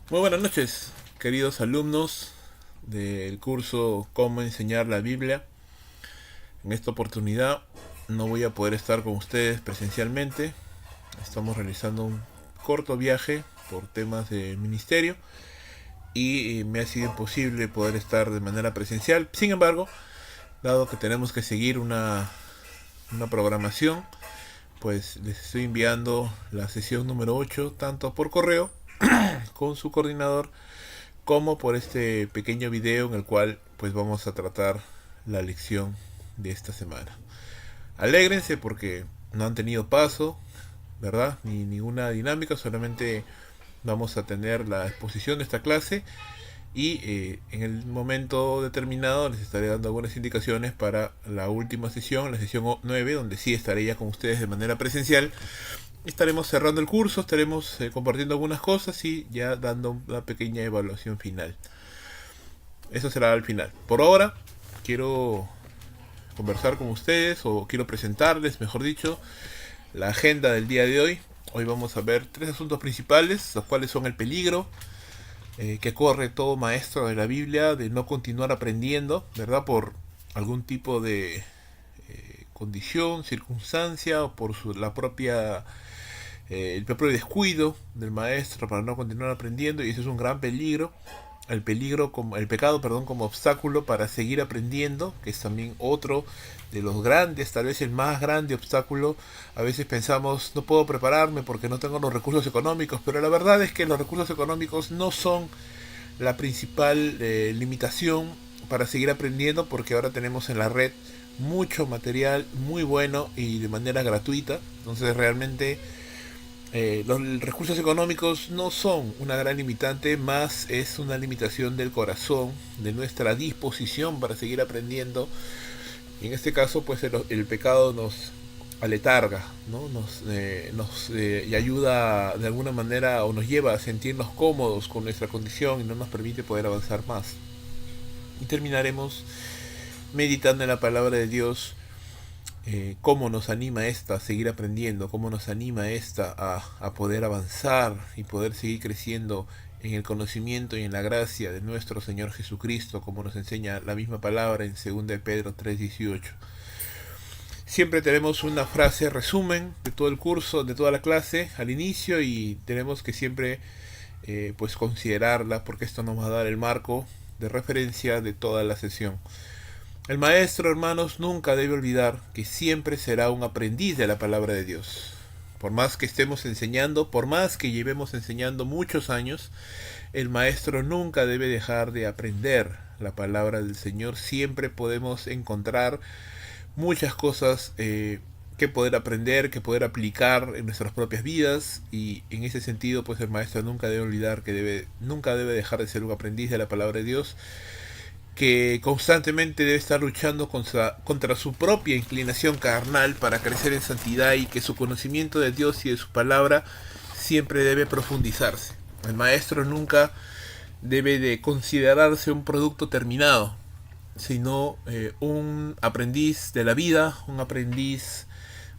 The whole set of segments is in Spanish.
Muy buenas noches, queridos alumnos del curso Cómo enseñar la Biblia. En esta oportunidad no voy a poder estar con ustedes presencialmente. Estamos realizando un corto viaje por temas de ministerio y me ha sido imposible poder estar de manera presencial. Sin embargo, dado que tenemos que seguir una programación, pues les estoy enviando la sesión número 8 tanto por correo con su coordinador como por este pequeño video en el cual pues vamos a tratar la lección de esta semana. Alégrense porque no han tenido paso, ¿verdad? Ni ninguna dinámica, solamente vamos a tener la exposición de esta clase y en el momento determinado les estaré dando algunas indicaciones para la última sesión, la sesión 9, donde sí estaré ya con ustedes de manera presencial. Estaremos cerrando el curso, estaremos compartiendo algunas cosas y ya dando una pequeña evaluación final. Eso será al final. Por ahora, quiero conversar con ustedes, o quiero presentarles, mejor dicho, la agenda del día de hoy. Hoy vamos a ver tres asuntos principales, los cuales son el peligro que corre todo maestro de la Biblia de no continuar aprendiendo, ¿verdad? Por algún tipo de condición, circunstancia o por el propio descuido del maestro para no continuar aprendiendo, y eso es un gran peligro. El pecado, perdón, como obstáculo para seguir aprendiendo, que es también otro de los grandes, tal vez el más grande obstáculo. A veces pensamos, no puedo prepararme porque no tengo los recursos económicos, pero la verdad es que los recursos económicos no son la principal limitación para seguir aprendiendo, porque ahora tenemos en la red mucho material muy bueno y de manera gratuita. Entonces realmente los recursos económicos no son una gran limitante, más es una limitación del corazón, de nuestra disposición para seguir aprendiendo. Y en este caso, pues el pecado nos aletarga, ¿no? Y ayuda de alguna manera, o nos lleva a sentirnos cómodos con nuestra condición y no nos permite poder avanzar más. Y terminaremos meditando en la palabra de Dios, cómo nos anima esta a seguir aprendiendo, cómo nos anima esta a poder avanzar y poder seguir creciendo en el conocimiento y en la gracia de nuestro Señor Jesucristo, como nos enseña la misma palabra en 2 de Pedro 3:18. Siempre tenemos una frase resumen de todo el curso, de toda la clase al inicio, y tenemos que siempre pues considerarla, porque esto nos va a dar el marco de referencia de toda la sesión. El maestro, hermanos, nunca debe olvidar que siempre será un aprendiz de la palabra de Dios. Por más que estemos enseñando, por más que llevemos enseñando muchos años, el maestro nunca debe dejar de aprender la palabra del Señor. Siempre podemos encontrar muchas cosas que poder aprender, que poder aplicar en nuestras propias vidas, y en ese sentido pues el maestro nunca debe olvidar que nunca debe dejar de ser un aprendiz de la palabra de Dios, que constantemente debe estar luchando contra su propia inclinación carnal para crecer en santidad, y que su conocimiento de Dios y de su palabra siempre debe profundizarse. El maestro nunca debe de considerarse un producto terminado, sino un aprendiz de la vida, un aprendiz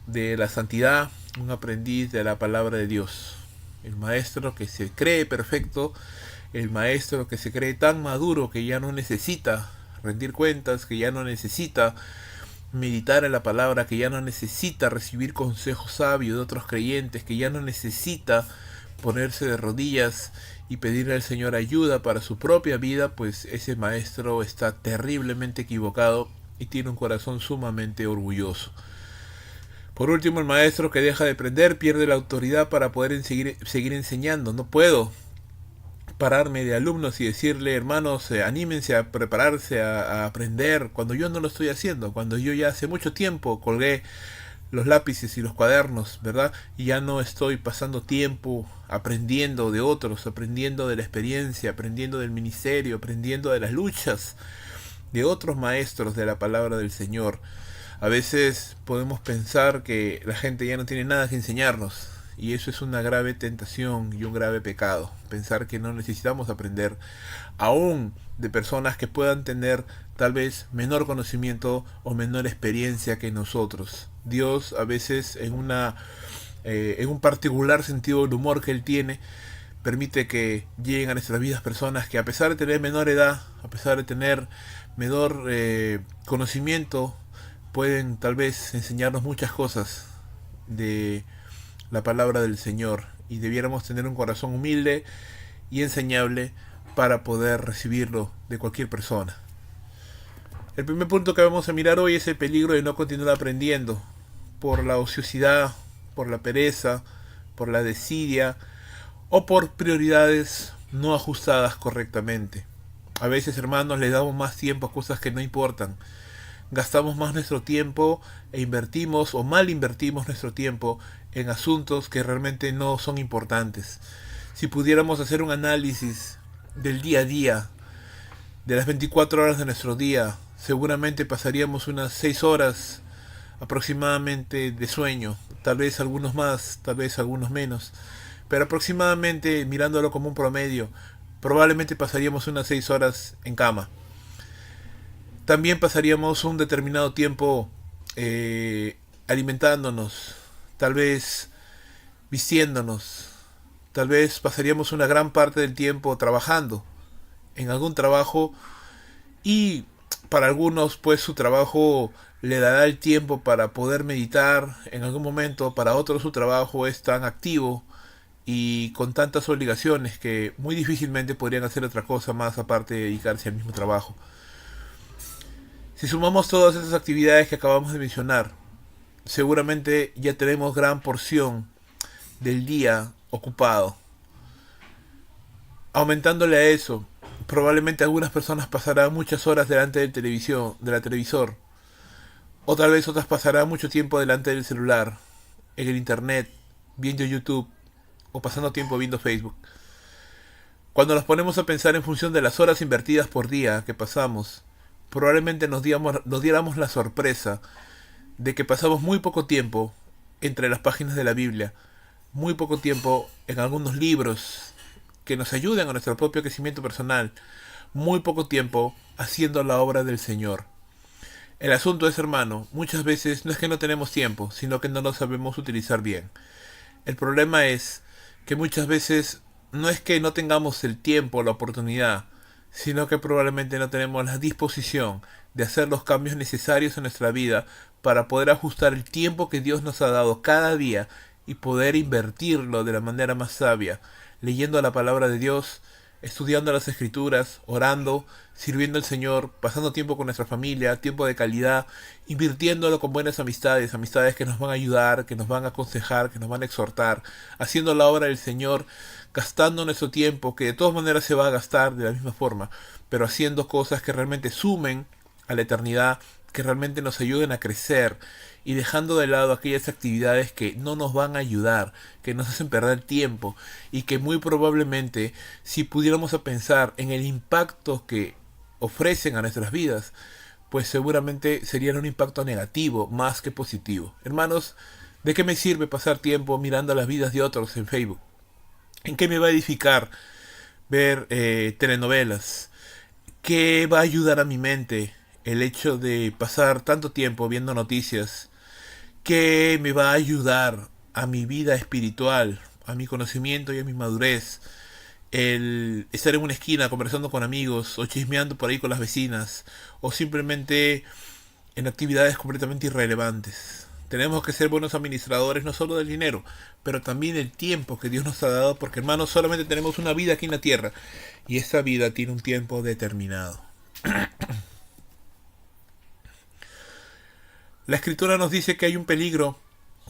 de la santidad, un aprendiz de la palabra de Dios. El maestro que se cree perfecto, el maestro que se cree tan maduro que ya no necesita rendir cuentas, que ya no necesita meditar en la palabra, que ya no necesita recibir consejos sabios de otros creyentes, que ya no necesita ponerse de rodillas y pedirle al Señor ayuda para su propia vida, pues ese maestro está terriblemente equivocado y tiene un corazón sumamente orgulloso. Por último, el maestro que deja de aprender pierde la autoridad para poder seguir enseñando. No puedo pararme de alumnos y decirle, hermanos, anímense a prepararse a aprender, cuando yo no lo estoy haciendo, cuando yo ya hace mucho tiempo colgué los lápices y los cuadernos, ¿verdad? Y ya no estoy pasando tiempo aprendiendo de otros, aprendiendo de la experiencia, aprendiendo del ministerio, aprendiendo de las luchas de otros maestros de la palabra del Señor. A veces podemos pensar que la gente ya no tiene nada que enseñarnos, y eso es una grave tentación y un grave pecado. Pensar que no necesitamos aprender aún de personas que puedan tener tal vez menor conocimiento o menor experiencia que nosotros. Dios a veces en un particular sentido del humor que Él tiene, permite que lleguen a nuestras vidas personas que, a pesar de tener menor edad, a pesar de tener menor conocimiento, pueden tal vez enseñarnos muchas cosas de la palabra del Señor, y debiéramos tener un corazón humilde y enseñable para poder recibirlo de cualquier persona. El primer punto que vamos a mirar hoy es el peligro de no continuar aprendiendo por la ociosidad, por la pereza, por la desidia o por prioridades no ajustadas correctamente. A veces, hermanos, le damos más tiempo a cosas que no importan. Gastamos más nuestro tiempo e invertimos o mal invertimos nuestro tiempo en asuntos que realmente no son importantes. Si pudiéramos hacer un análisis del día a día, de las 24 horas de nuestro día, seguramente pasaríamos unas 6 horas aproximadamente de sueño, tal vez algunos más, tal vez algunos menos, pero aproximadamente, mirándolo como un promedio, probablemente pasaríamos unas 6 horas en cama. También pasaríamos un determinado tiempo alimentándonos, tal vez vistiéndonos, tal vez pasaríamos una gran parte del tiempo trabajando en algún trabajo, y para algunos pues su trabajo le dará el tiempo para poder meditar en algún momento. Para otros su trabajo es tan activo y con tantas obligaciones que muy difícilmente podrían hacer otra cosa más aparte de dedicarse al mismo trabajo. Si sumamos todas esas actividades que acabamos de mencionar, seguramente ya tenemos gran porción del día ocupado. Aumentándole a eso, probablemente algunas personas pasarán muchas horas delante del televisor, o tal vez otras pasarán mucho tiempo delante del celular, en el internet, viendo YouTube, o pasando tiempo viendo Facebook. Cuando nos ponemos a pensar en función de las horas invertidas por día que pasamos, probablemente nos diéramos la sorpresa de que pasamos muy poco tiempo entre las páginas de la Biblia, muy poco tiempo en algunos libros que nos ayuden a nuestro propio crecimiento personal, muy poco tiempo haciendo la obra del Señor. El asunto es, hermano, muchas veces no es que no tenemos tiempo, sino que no lo sabemos utilizar bien. El problema es que muchas veces no es que no tengamos el tiempo o la oportunidad, sino que probablemente no tenemos la disposición de hacer los cambios necesarios en nuestra vida para poder ajustar el tiempo que Dios nos ha dado cada día y poder invertirlo de la manera más sabia, leyendo la palabra de Dios, estudiando las escrituras, orando, sirviendo al Señor, pasando tiempo con nuestra familia, tiempo de calidad, invirtiéndolo con buenas amistades, amistades que nos van a ayudar, que nos van a aconsejar, que nos van a exhortar, haciendo la obra del Señor, gastando nuestro tiempo, que de todas maneras se va a gastar de la misma forma, pero haciendo cosas que realmente sumen a la eternidad, que realmente nos ayuden a crecer, y dejando de lado aquellas actividades que no nos van a ayudar, que nos hacen perder tiempo, y que muy probablemente, si pudiéramos a pensar en el impacto que ofrecen a nuestras vidas, pues seguramente serían un impacto negativo más que positivo. Hermanos, ¿de qué me sirve pasar tiempo mirando las vidas de otros en Facebook? ¿En qué me va a edificar ver telenovelas? ¿Qué va a ayudar a mi mente el hecho de pasar tanto tiempo viendo noticias? ¿Qué me va a ayudar a mi vida espiritual, a mi conocimiento y a mi madurez? El estar en una esquina conversando con amigos o chismeando por ahí con las vecinas, o simplemente en actividades completamente irrelevantes. Tenemos que ser buenos administradores no solo del dinero, pero también del tiempo que Dios nos ha dado, porque, hermanos, solamente tenemos una vida aquí en la tierra, y esta vida tiene un tiempo determinado. La escritura nos dice que hay un peligro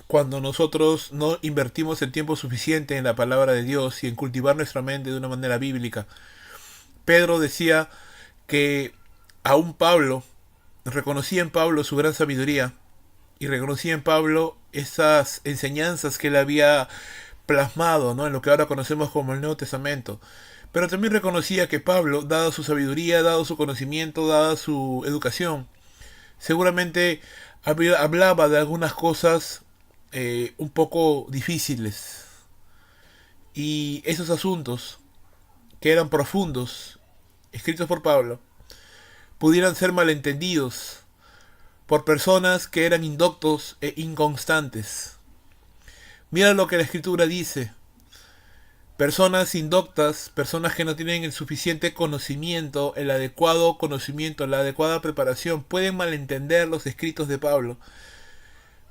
cuando nosotros no invertimos el tiempo suficiente en la palabra de Dios y en cultivar nuestra mente de una manera bíblica. Pedro decía que aún Pablo reconocía en Pablo su gran sabiduría, y reconocía en Pablo esas enseñanzas que él había plasmado, ¿no?, en lo que ahora conocemos como el Nuevo Testamento. Pero también reconocía que Pablo, dada su sabiduría, dado su conocimiento, dada su educación, seguramente hablaba de algunas cosas un poco difíciles. Y esos asuntos, que eran profundos, escritos por Pablo, pudieran ser malentendidos por personas que eran indoctos e inconstantes. Mira lo que la escritura dice. Personas indoctas, personas que no tienen el suficiente conocimiento, el adecuado conocimiento, la adecuada preparación, pueden malentender los escritos de Pablo.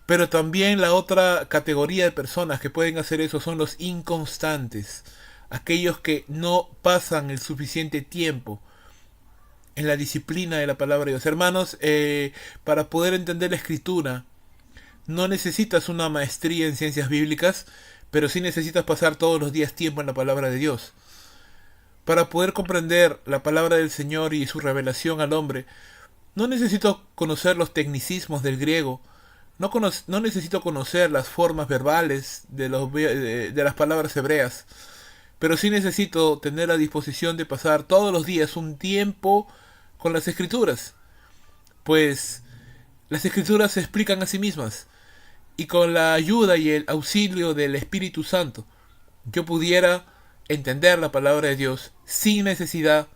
Pero también la otra categoría de personas que pueden hacer eso son los inconstantes, aquellos que no pasan el suficiente tiempo en la disciplina de la palabra de Dios. Hermanos, para poder entender la escritura, no necesitas una maestría en ciencias bíblicas, pero sí necesitas pasar todos los días tiempo en la palabra de Dios. Para poder comprender la palabra del Señor y su revelación al hombre, no necesito conocer los tecnicismos del griego, no necesito conocer las formas verbales de las palabras hebreas, pero sí necesito tener la disposición de pasar todos los días un tiempo con las escrituras, pues las escrituras se explican a sí mismas, y con la ayuda y el auxilio del Espíritu Santo, yo pudiera entender la palabra de Dios sin necesidad,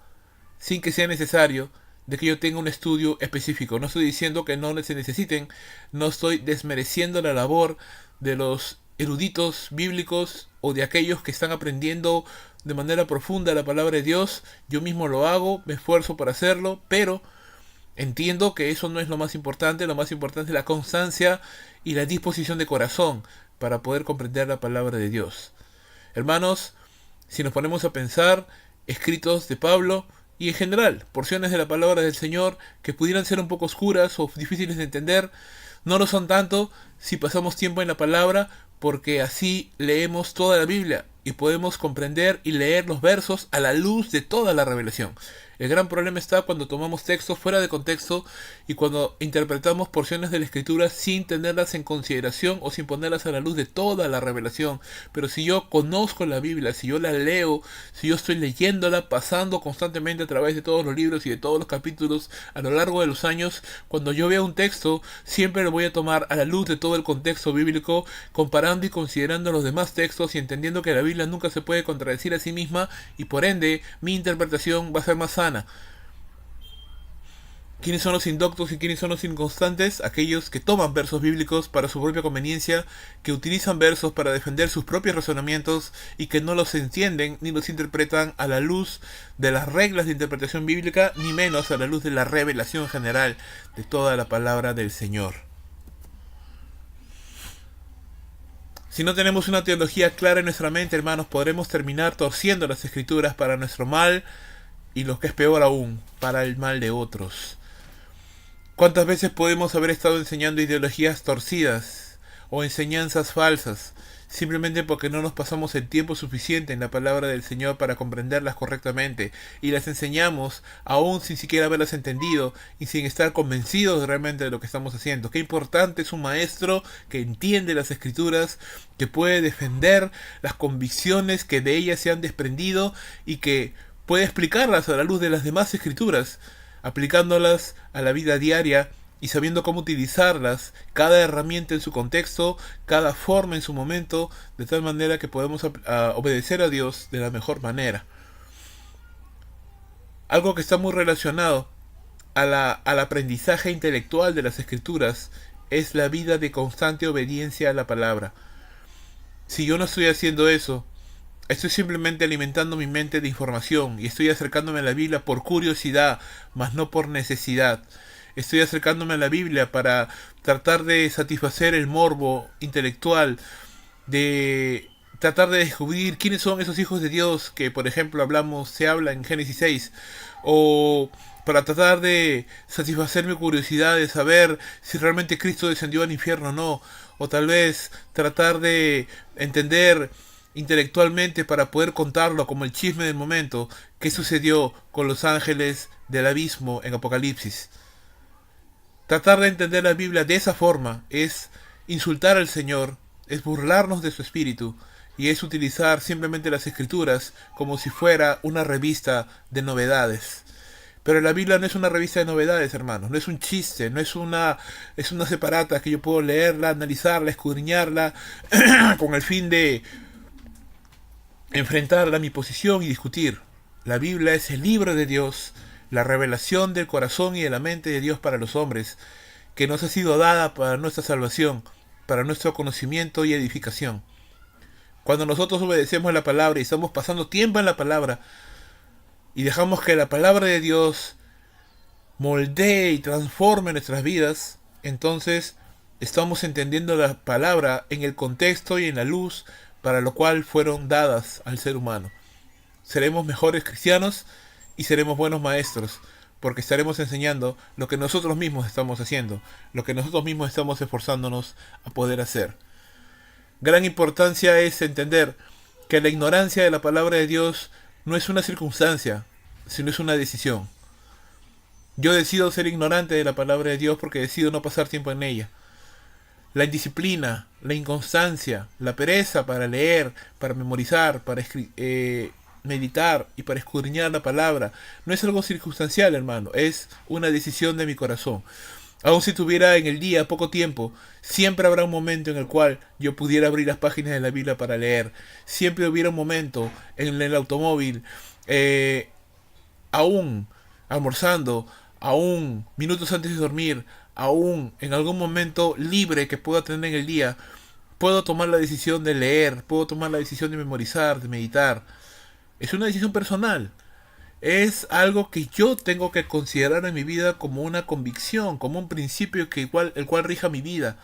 sin que sea necesario de que yo tenga un estudio específico. No estoy diciendo que no se necesiten, no estoy desmereciendo la labor de los eruditos bíblicos o de aquellos que están aprendiendo de manera profunda la palabra de Dios. Yo mismo lo hago, me esfuerzo para hacerlo, pero entiendo que eso no es lo más importante es la constancia y la disposición de corazón para poder comprender la palabra de Dios. Hermanos, si nos ponemos a pensar, escritos de Pablo y en general porciones de la palabra del Señor que pudieran ser un poco oscuras o difíciles de entender, no lo son tanto si pasamos tiempo en la palabra, porque así leemos toda la Biblia y podemos comprender y leer los versos a la luz de toda la revelación. El gran problema está cuando tomamos textos fuera de contexto y cuando interpretamos porciones de la Escritura sin tenerlas en consideración o sin ponerlas a la luz de toda la revelación. Pero si yo conozco la Biblia, si yo la leo, si yo estoy leyéndola, pasando constantemente a través de todos los libros y de todos los capítulos a lo largo de los años, cuando yo vea un texto, siempre lo voy a tomar a la luz de todo el contexto bíblico, comparando y considerando los demás textos y entendiendo que la Biblia nunca se puede contradecir a sí misma y por ende mi interpretación va a ser más sana. ¿Quiénes son los indoctos y quiénes son los inconstantes? Aquellos que toman versos bíblicos para su propia conveniencia, que utilizan versos para defender sus propios razonamientos y que no los entienden ni los interpretan a la luz de las reglas de interpretación bíblica, ni menos a la luz de la revelación general de toda la palabra del Señor. Si no tenemos una teología clara en nuestra mente, hermanos, podremos terminar torciendo las Escrituras para nuestro mal y lo que es peor aún, para el mal de otros. ¿Cuántas veces podemos haber estado enseñando ideologías torcidas o enseñanzas falsas simplemente porque no nos pasamos el tiempo suficiente en la palabra del Señor para comprenderlas correctamente y las enseñamos aún sin siquiera haberlas entendido y sin estar convencidos realmente de lo que estamos haciendo? Qué importante es un maestro que entiende las Escrituras, que puede defender las convicciones que de ellas se han desprendido y que puede explicarlas a la luz de las demás Escrituras, aplicándolas a la vida diaria y sabiendo cómo utilizarlas, cada herramienta en su contexto, cada forma en su momento, de tal manera que podemos obedecer a Dios de la mejor manera. Algo que está muy relacionado al aprendizaje intelectual de las Escrituras es la vida de constante obediencia a la palabra. Si yo no estoy haciendo eso, estoy simplemente alimentando mi mente de información y estoy acercándome a la Biblia por curiosidad, mas no por necesidad. Estoy acercándome a la Biblia para tratar de satisfacer el morbo intelectual, de tratar de descubrir quiénes son esos hijos de Dios que, por ejemplo, se habla en Génesis 6, o para tratar de satisfacer mi curiosidad de saber si realmente Cristo descendió al infierno o no, o tal vez tratar de entender intelectualmente para poder contarlo como el chisme del momento, qué sucedió con los ángeles del abismo en Apocalipsis. Tratar de entender la Biblia de esa forma es insultar al Señor, es burlarnos de su espíritu y es utilizar simplemente las Escrituras como si fuera una revista de novedades. Pero la Biblia no es una revista de novedades, hermanos, no es un chiste, es una separata que yo puedo leerla, analizarla, escudriñarla con el fin de enfrentarla a mi posición y discutir. La Biblia es el libro de Dios, la revelación del corazón y de la mente de Dios para los hombres, que nos ha sido dada para nuestra salvación, para nuestro conocimiento y edificación. Cuando nosotros obedecemos la palabra y estamos pasando tiempo en la palabra y dejamos que la palabra de Dios moldee y transforme nuestras vidas, entonces estamos entendiendo la palabra en el contexto y en la luz para lo cual fueron dadas al ser humano. Seremos mejores cristianos y seremos buenos maestros, porque estaremos enseñando lo que nosotros mismos estamos haciendo, lo que nosotros mismos estamos esforzándonos a poder hacer. Gran importancia es entender que la ignorancia de la palabra de Dios no es una circunstancia, sino es una decisión. Yo decido ser ignorante de la palabra de Dios porque decido no pasar tiempo en ella. La indisciplina, la inconstancia, la pereza para leer, para memorizar, para meditar y para escudriñar la palabra, no es algo circunstancial, hermano, es una decisión de mi corazón. Aun si tuviera en el día poco tiempo, siempre habrá un momento en el cual yo pudiera abrir las páginas de la Biblia para leer. Siempre hubiera un momento en el automóvil, aún almorzando, aún minutos antes de dormir, aún en algún momento libre que pueda tener en el día, puedo tomar la decisión de leer, puedo tomar la decisión de memorizar, de meditar. Es una decisión personal. Es algo que yo tengo que considerar en mi vida como una convicción, como un principio el cual rija mi vida.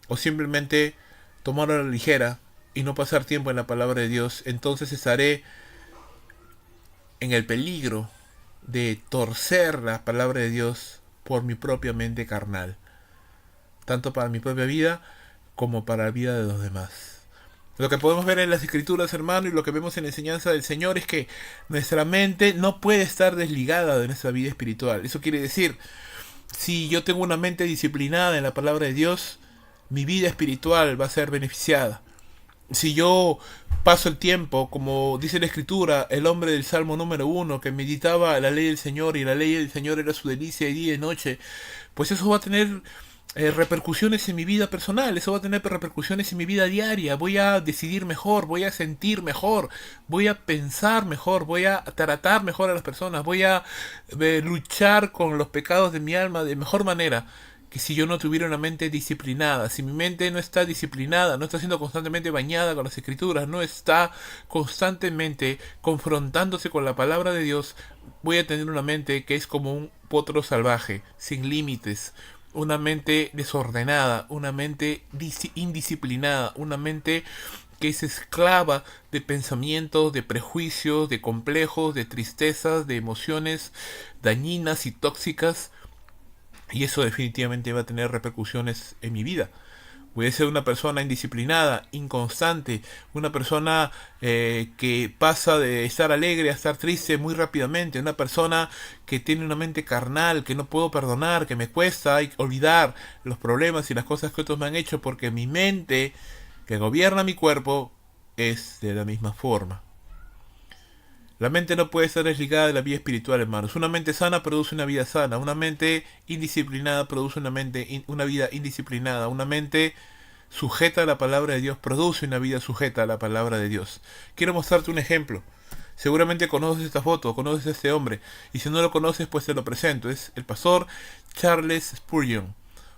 O simplemente tomarlo a la ligera y no pasar tiempo en la palabra de Dios. Entonces estaré en el peligro de torcer la palabra de Dios por mi propia mente carnal. Tanto para mi propia vida como para la vida de los demás. Lo que podemos ver en las escrituras, hermano, y lo que vemos en la enseñanza del Señor es que nuestra mente no puede estar desligada de nuestra vida espiritual. Eso quiere decir, si yo tengo una mente disciplinada en la palabra de Dios, mi vida espiritual va a ser beneficiada. Si yo paso el tiempo, como dice la escritura, el hombre del Salmo número 1, que meditaba la ley del Señor y la ley del Señor era su delicia de día y noche, pues eso va a tener repercusiones en mi vida personal, eso va a tener repercusiones en mi vida diaria. Voy a decidir mejor, voy a sentir mejor, voy a pensar mejor, voy a tratar mejor a las personas, voy a luchar con los pecados de mi alma de mejor manera que si yo no tuviera una mente disciplinada. Si mi mente no está disciplinada, no está siendo constantemente bañada con las escrituras, no está constantemente confrontándose con la palabra de Dios, voy a tener una mente que es como un potro salvaje, sin límites, una mente desordenada, una mente indisciplinada, una mente que es esclava de pensamientos, de prejuicios, de complejos, de tristezas, de emociones dañinas y tóxicas. Y eso definitivamente va a tener repercusiones en mi vida. Voy a ser una persona indisciplinada, inconstante, una persona que pasa de estar alegre a estar triste muy rápidamente, una persona que tiene una mente carnal, que no puedo perdonar, que me cuesta olvidar los problemas y las cosas que otros me han hecho, porque mi mente, que gobierna mi cuerpo, es de la misma forma. La mente no puede estar desligada de la vida espiritual, hermanos. Una mente sana produce una vida sana. Una mente indisciplinada produce una vida indisciplinada. Una mente sujeta a la palabra de Dios produce una vida sujeta a la palabra de Dios. Quiero mostrarte un ejemplo. Seguramente conoces esta foto, conoces a este hombre. Y si no lo conoces, pues te lo presento. Es el pastor Charles Spurgeon.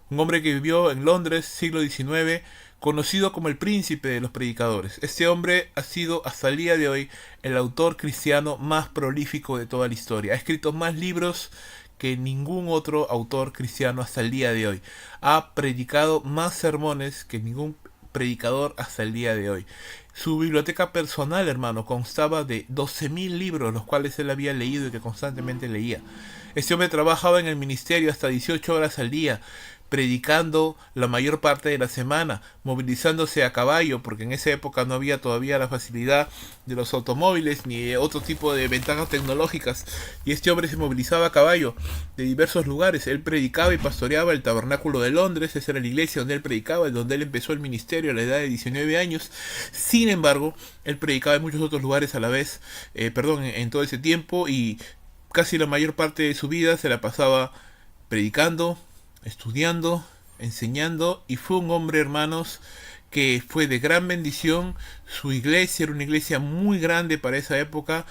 Un hombre que vivió en Londres, siglo XIX, conocido como el príncipe de los predicadores. Este hombre ha sido hasta el día de hoy el autor cristiano más prolífico de toda la historia. Ha escrito más libros que ningún otro autor cristiano hasta el día de hoy. Ha predicado más sermones que ningún predicador hasta el día de hoy. Su biblioteca personal, hermano, constaba de 12.000 libros, los cuales él había leído y que constantemente leía. Este hombre trabajaba en el ministerio hasta 18 horas al día, predicando la mayor parte de la semana, movilizándose a caballo, porque en esa época no había todavía la facilidad de los automóviles ni otro tipo de ventajas tecnológicas, y este hombre se movilizaba a caballo de diversos lugares. Él predicaba y pastoreaba el Tabernáculo de Londres, esa era la iglesia donde él predicaba, donde él empezó el ministerio a la edad de 19 años. Sin embargo, él predicaba en muchos otros lugares a la vez, en todo ese tiempo, y casi la mayor parte de su vida se la pasaba predicando, estudiando, enseñando, y fue un hombre, hermanos, que fue de gran bendición. Su iglesia era una iglesia muy grande para esa época,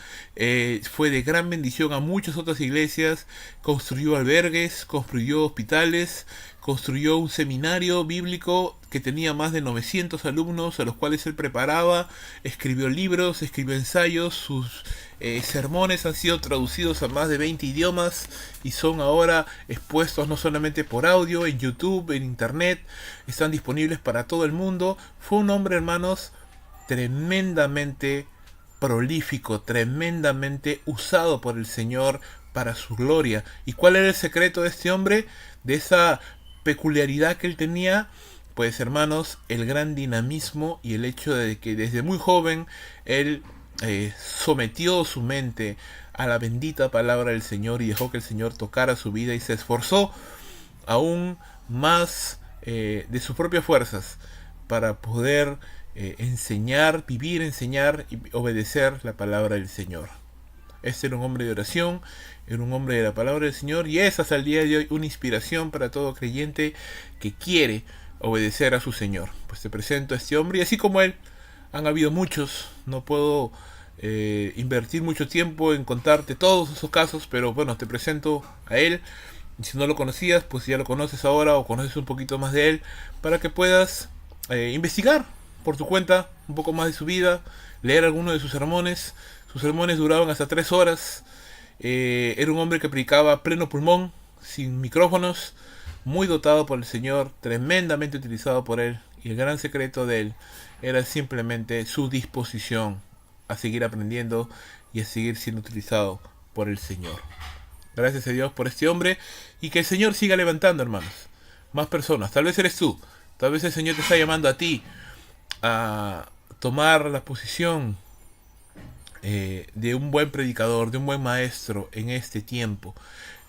fue de gran bendición a muchas otras iglesias, construyó albergues, construyó hospitales, construyó un seminario bíblico que tenía más de 900 alumnos a los cuales él preparaba, escribió libros, escribió ensayos, sus sermones han sido traducidos a más de 20 idiomas y son ahora expuestos no solamente por audio, en YouTube, en internet, están disponibles para todo el mundo. Fue un hombre, hermanos, tremendamente prolífico, tremendamente usado por el Señor para su gloria. ¿Y cuál era el secreto de este hombre? De esa peculiaridad que él tenía, pues hermanos, el gran dinamismo y el hecho de que desde muy joven él sometió su mente a la bendita palabra del Señor y dejó que el Señor tocara su vida y se esforzó aún más de sus propias fuerzas para poder enseñar y obedecer la palabra del Señor. Este era un hombre de oración, era un hombre de la palabra del Señor y es hasta el día de hoy una inspiración para todo creyente que quiere obedecer a su Señor. Pues te presento a este hombre y así como él han habido muchos. No puedo invertir mucho tiempo en contarte todos esos casos, pero bueno, te presento a él. Y si no lo conocías, pues ya lo conoces ahora o conoces un poquito más de él para que puedas investigar por tu cuenta un poco más de su vida, leer algunos de sus sermones. Sus sermones duraban hasta 3 horas. Era un hombre que predicaba a pleno pulmón, sin micrófonos, muy dotado por el Señor, tremendamente utilizado por él. Y el gran secreto de él era simplemente su disposición a seguir aprendiendo y a seguir siendo utilizado por el Señor. Gracias a Dios por este hombre y que el Señor siga levantando, hermanos, más personas. Tal vez eres tú, tal vez el Señor te está llamando a ti a tomar la posición de un buen predicador, de un buen maestro en este tiempo.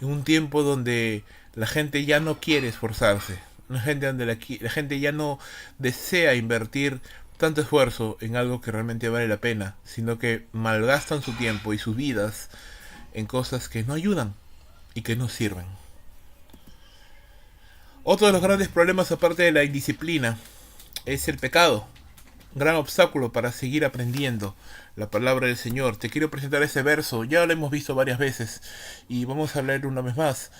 En un tiempo donde la gente ya no quiere esforzarse, una gente donde la gente ya no desea invertir tanto esfuerzo en algo que realmente vale la pena, sino que malgastan su tiempo y sus vidas en cosas que no ayudan y que no sirven. Otro de los grandes problemas, aparte de la indisciplina, es el pecado. Un gran obstáculo para seguir aprendiendo la palabra del Señor. Te quiero presentar ese verso, ya lo hemos visto varias veces y vamos a leer una vez más.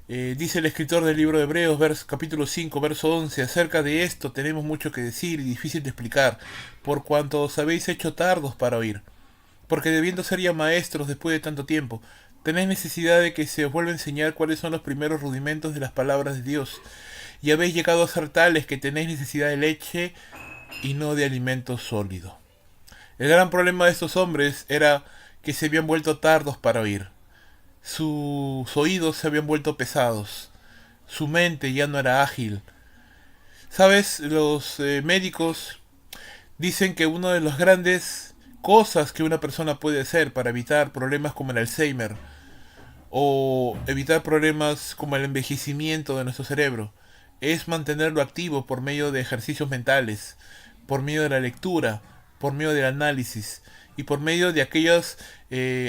Dice el escritor del libro de Hebreos, capítulo 5, verso 11, acerca de esto tenemos mucho que decir y difícil de explicar, por cuanto os habéis hecho tardos para oír. Porque debiendo ser ya maestros después de tanto tiempo, tenéis necesidad de que se os vuelva a enseñar cuáles son los primeros rudimentos de las palabras de Dios, y habéis llegado a ser tales que tenéis necesidad de leche y no de alimento sólido. El gran problema de estos hombres era que se habían vuelto tardos para oír. Sus oídos se habían vuelto pesados. Su mente ya no era ágil. ¿Sabes? Los médicos dicen que una de las grandes cosas que una persona puede hacer para evitar problemas como el Alzheimer o evitar problemas como el envejecimiento de nuestro cerebro es mantenerlo activo por medio de ejercicios mentales, por medio de la lectura, por medio del análisis y por medio de aquellas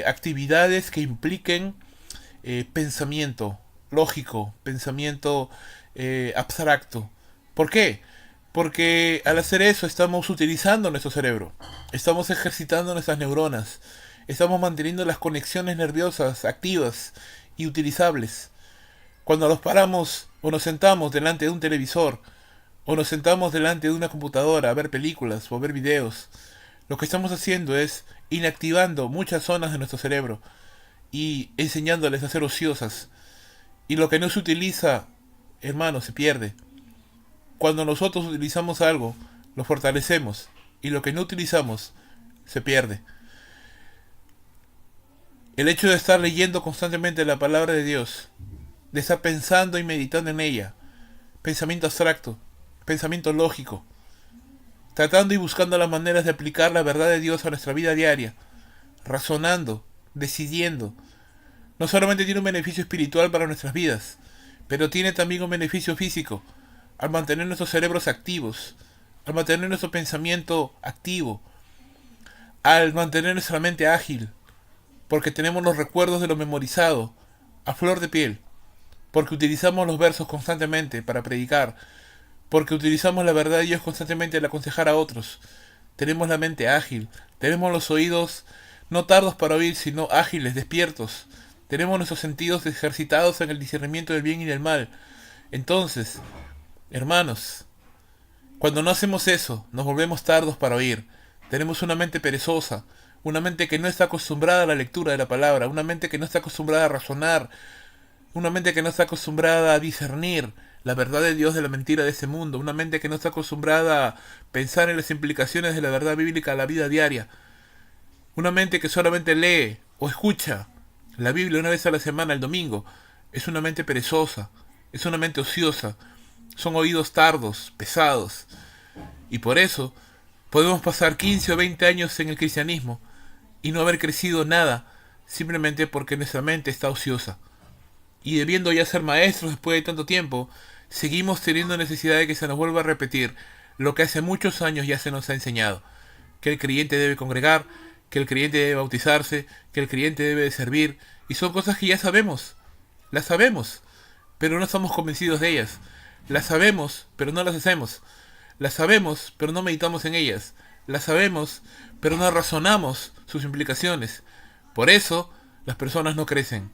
actividades que impliquen pensamiento lógico, pensamiento abstracto. ¿Por qué? Porque al hacer eso estamos utilizando nuestro cerebro, estamos ejercitando nuestras neuronas, estamos manteniendo las conexiones nerviosas activas y utilizables. Cuando nos paramos o nos sentamos delante de un televisor o nos sentamos delante de una computadora a ver películas o a ver videos, lo que estamos haciendo es inactivando muchas zonas de nuestro cerebro y enseñándoles a ser ociosas. Y lo que no se utiliza, hermano, se pierde. Cuando nosotros utilizamos algo, lo fortalecemos, y lo que no utilizamos, se pierde. El hecho de estar leyendo constantemente la palabra de Dios, de estar pensando y meditando en ella, pensamiento abstracto, pensamiento lógico, tratando y buscando las maneras de aplicar la verdad de Dios a nuestra vida diaria, razonando, decidiendo, no solamente tiene un beneficio espiritual para nuestras vidas, pero tiene también un beneficio físico, al mantener nuestros cerebros activos, al mantener nuestro pensamiento activo, al mantener nuestra mente ágil, porque tenemos los recuerdos de lo memorizado a flor de piel, porque utilizamos los versos constantemente para predicar, porque utilizamos la verdad de Dios constantemente al aconsejar a otros. Tenemos la mente ágil, tenemos los oídos no tardos para oír, sino ágiles, despiertos. Tenemos nuestros sentidos ejercitados en el discernimiento del bien y del mal. Entonces, hermanos, cuando no hacemos eso, nos volvemos tardos para oír. Tenemos una mente perezosa, una mente que no está acostumbrada a la lectura de la palabra, una mente que no está acostumbrada a razonar, una mente que no está acostumbrada a discernir la verdad de Dios de la mentira de ese mundo, una mente que no está acostumbrada a pensar en las implicaciones de la verdad bíblica a la vida diaria, una mente que solamente lee o escucha la Biblia una vez a la semana, el domingo, es una mente perezosa, es una mente ociosa, son oídos tardos, pesados, y por eso podemos pasar 15 o 20 años en el cristianismo y no haber crecido nada, simplemente porque nuestra mente está ociosa. Y debiendo ya ser maestros después de tanto tiempo, seguimos teniendo necesidad de que se nos vuelva a repetir lo que hace muchos años ya se nos ha enseñado, que el creyente debe congregar, que el creyente debe bautizarse, que el creyente debe de servir, y son cosas que ya sabemos, las sabemos, pero no estamos convencidos de ellas, las sabemos, pero no las hacemos, las sabemos, pero no meditamos en ellas, las sabemos, pero no razonamos sus implicaciones. Por eso las personas no crecen.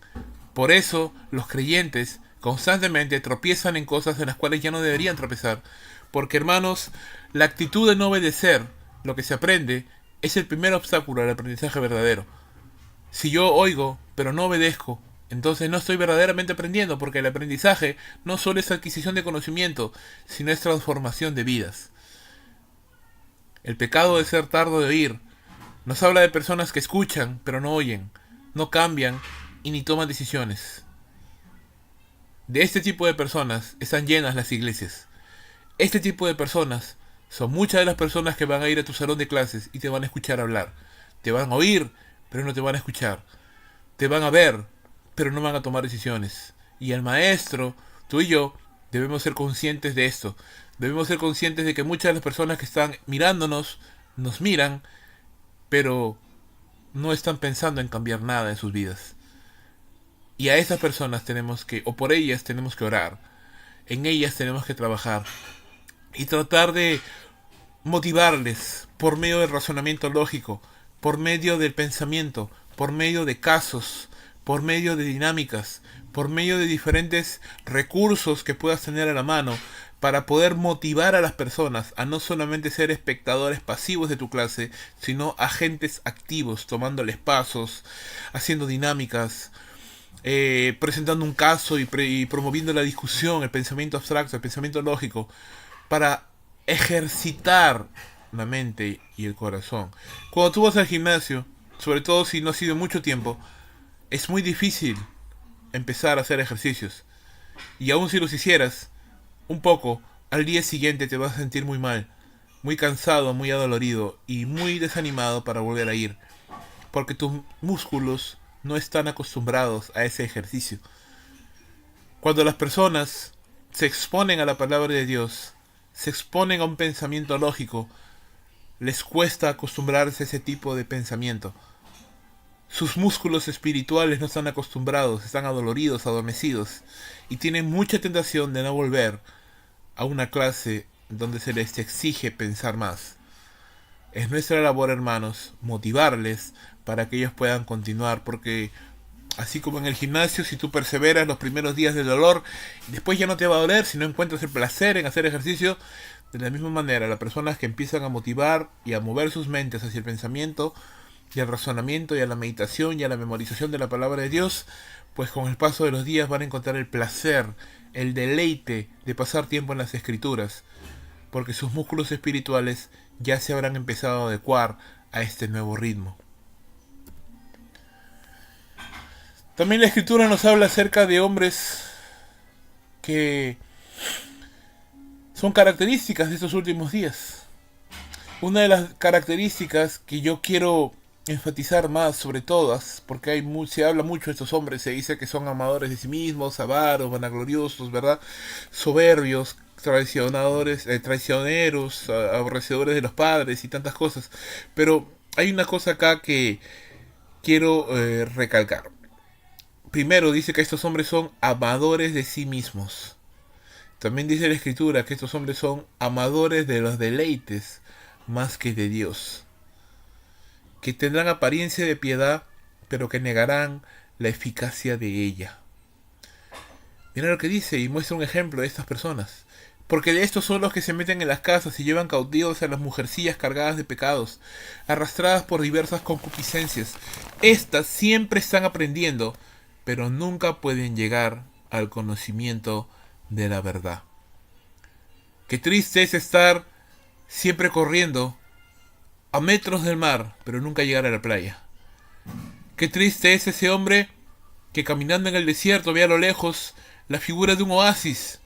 Por eso los creyentes constantemente tropiezan en cosas en las cuales ya no deberían tropezar. Porque, hermanos, la actitud de no obedecer lo que se aprende es el primer obstáculo al aprendizaje verdadero. Si yo oigo, pero no obedezco, entonces no estoy verdaderamente aprendiendo, porque el aprendizaje no solo es adquisición de conocimiento, sino es transformación de vidas. El pecado de ser tardo de oír nos habla de personas que escuchan, pero no oyen, no cambian y ni toman decisiones. De este tipo de personas están llenas las iglesias. Este tipo de personas son muchas de las personas que van a ir a tu salón de clases y te van a escuchar hablar. Te van a oír, pero no te van a escuchar. Te van a ver, pero no van a tomar decisiones. Y el maestro, tú y yo, debemos ser conscientes de esto. Debemos ser conscientes de que muchas de las personas que están mirándonos, nos miran, pero no están pensando en cambiar nada en sus vidas. Y a esas personas tenemos que, o por ellas tenemos que orar. En ellas tenemos que trabajar. Y tratar de motivarles por medio del razonamiento lógico, por medio del pensamiento, por medio de casos, por medio de dinámicas, por medio de diferentes recursos que puedas tener a la mano para poder motivar a las personas a no solamente ser espectadores pasivos de tu clase, sino agentes activos, tomándoles pasos, haciendo dinámicas, presentando un caso y promoviendo la discusión, el pensamiento abstracto, el pensamiento lógico, para ejercitar la mente y el corazón. Cuando tú vas al gimnasio, sobre todo si no has ido mucho tiempo, es muy difícil empezar a hacer ejercicios. Y aun si los hicieras, un poco, al día siguiente te vas a sentir muy mal, muy cansado, muy adolorido y muy desanimado para volver a ir. Porque tus músculos no están acostumbrados a ese ejercicio. Cuando las personas se exponen a la palabra de Dios, se exponen a un pensamiento lógico, les cuesta acostumbrarse a ese tipo de pensamiento. Sus músculos espirituales no están acostumbrados, están adoloridos, adormecidos, y tienen mucha tentación de no volver a una clase donde se les exige pensar más. Es nuestra labor, hermanos, motivarles para que ellos puedan continuar, porque así como en el gimnasio, si tú perseveras los primeros días del dolor, después ya no te va a doler si no encuentras el placer en hacer ejercicio. De la misma manera, las personas que empiezan a motivar y a mover sus mentes hacia el pensamiento y al razonamiento y a la meditación y a la memorización de la palabra de Dios, pues con el paso de los días van a encontrar el placer, el deleite de pasar tiempo en las escrituras, porque sus músculos espirituales ya se habrán empezado a adecuar a este nuevo ritmo. También la escritura nos habla acerca de hombres que son características de estos últimos días. Una de las características que yo quiero enfatizar más sobre todas, porque se habla mucho de estos hombres, se dice que son amadores de sí mismos, avaros, vanagloriosos, ¿verdad? Soberbios, traicioneros, aborrecedores de los padres y tantas cosas. Pero hay una cosa acá que quiero recalcar. Primero dice que estos hombres son amadores de sí mismos. También dice la escritura que estos hombres son amadores de los deleites más que de Dios, que tendrán apariencia de piedad, pero que negarán la eficacia de ella. Mira lo que dice y muestra un ejemplo de estas personas. Porque de estos son los que se meten en las casas y llevan cautivos a las mujercillas cargadas de pecados, arrastradas por diversas concupiscencias. Estas siempre están aprendiendo, pero nunca pueden llegar al conocimiento de la verdad. Qué triste es estar siempre corriendo a metros del mar, pero nunca llegar a la playa. Qué triste es ese hombre que caminando en el desierto ve a lo lejos la figura de un oasis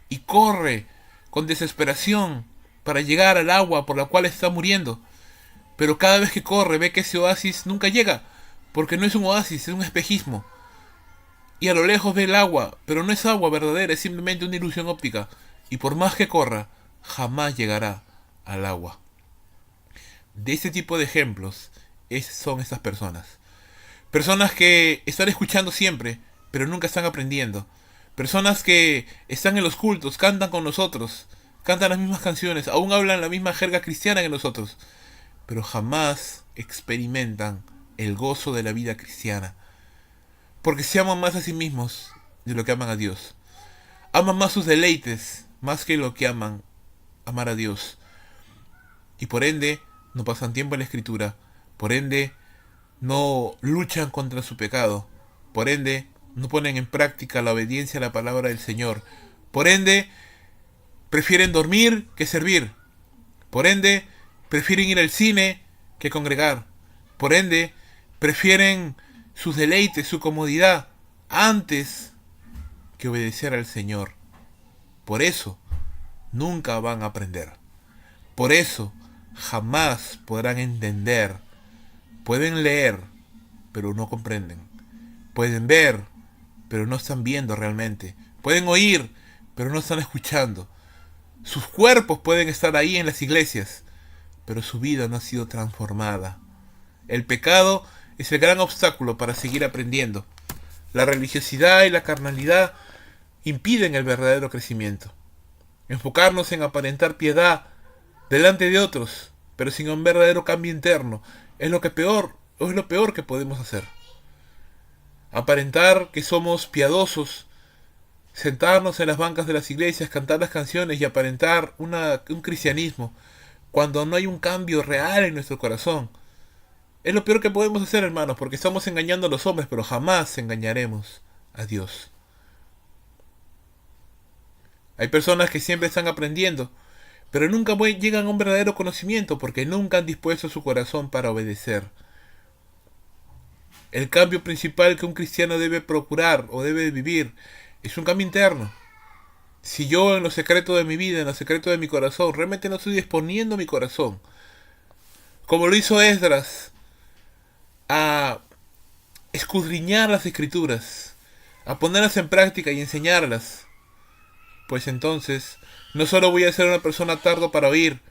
y corre con desesperación para llegar al agua por la cual está muriendo. Pero cada vez que corre ve que ese oasis nunca llega, porque no es un oasis, es un espejismo. Y a lo lejos ve el agua, pero no es agua verdadera, es simplemente una ilusión óptica. Y por más que corra, jamás llegará al agua. De ese tipo de ejemplos son estas personas. Personas que están escuchando siempre, pero nunca están aprendiendo. Personas que están en los cultos, cantan con nosotros, cantan las mismas canciones, aún hablan la misma jerga cristiana que nosotros, pero jamás experimentan el gozo de la vida cristiana. Porque se aman más a sí mismos de lo que aman a Dios. Aman más sus deleites, más que lo que aman amar a Dios. Y por ende, no pasan tiempo en la escritura. Por ende, no luchan contra su pecado. Por ende, no ponen en práctica la obediencia a la palabra del Señor. Por ende, prefieren dormir que servir. Por ende, prefieren ir al cine que congregar. Por ende, prefieren sus deleites, su comodidad, antes que obedecer al Señor. Por eso, nunca van a aprender. Por eso, jamás podrán entender. Pueden leer, pero no comprenden. Pueden ver, pero no están viendo realmente. Pueden oír, pero no están escuchando. Sus cuerpos pueden estar ahí en las iglesias, pero su vida no ha sido transformada. El pecado es el gran obstáculo para seguir aprendiendo. La religiosidad y la carnalidad impiden el verdadero crecimiento. Enfocarnos en aparentar piedad delante de otros, pero sin un verdadero cambio interno, es lo peor que podemos hacer. Aparentar que somos piadosos, sentarnos en las bancas de las iglesias, cantar las canciones y aparentar un cristianismo, cuando no hay un cambio real en nuestro corazón. Es lo peor que podemos hacer, hermanos, porque estamos engañando a los hombres, pero jamás engañaremos a Dios. Hay personas que siempre están aprendiendo, pero nunca llegan a un verdadero conocimiento porque nunca han dispuesto su corazón para obedecer. El cambio principal que un cristiano debe procurar o debe vivir es un cambio interno. Si yo en lo secreto de mi vida, en lo secreto de mi corazón, realmente no estoy disponiendo mi corazón, como lo hizo Esdras, a escudriñar las escrituras, a ponerlas en práctica y enseñarlas, pues entonces no solo voy a ser una persona tardo para oír,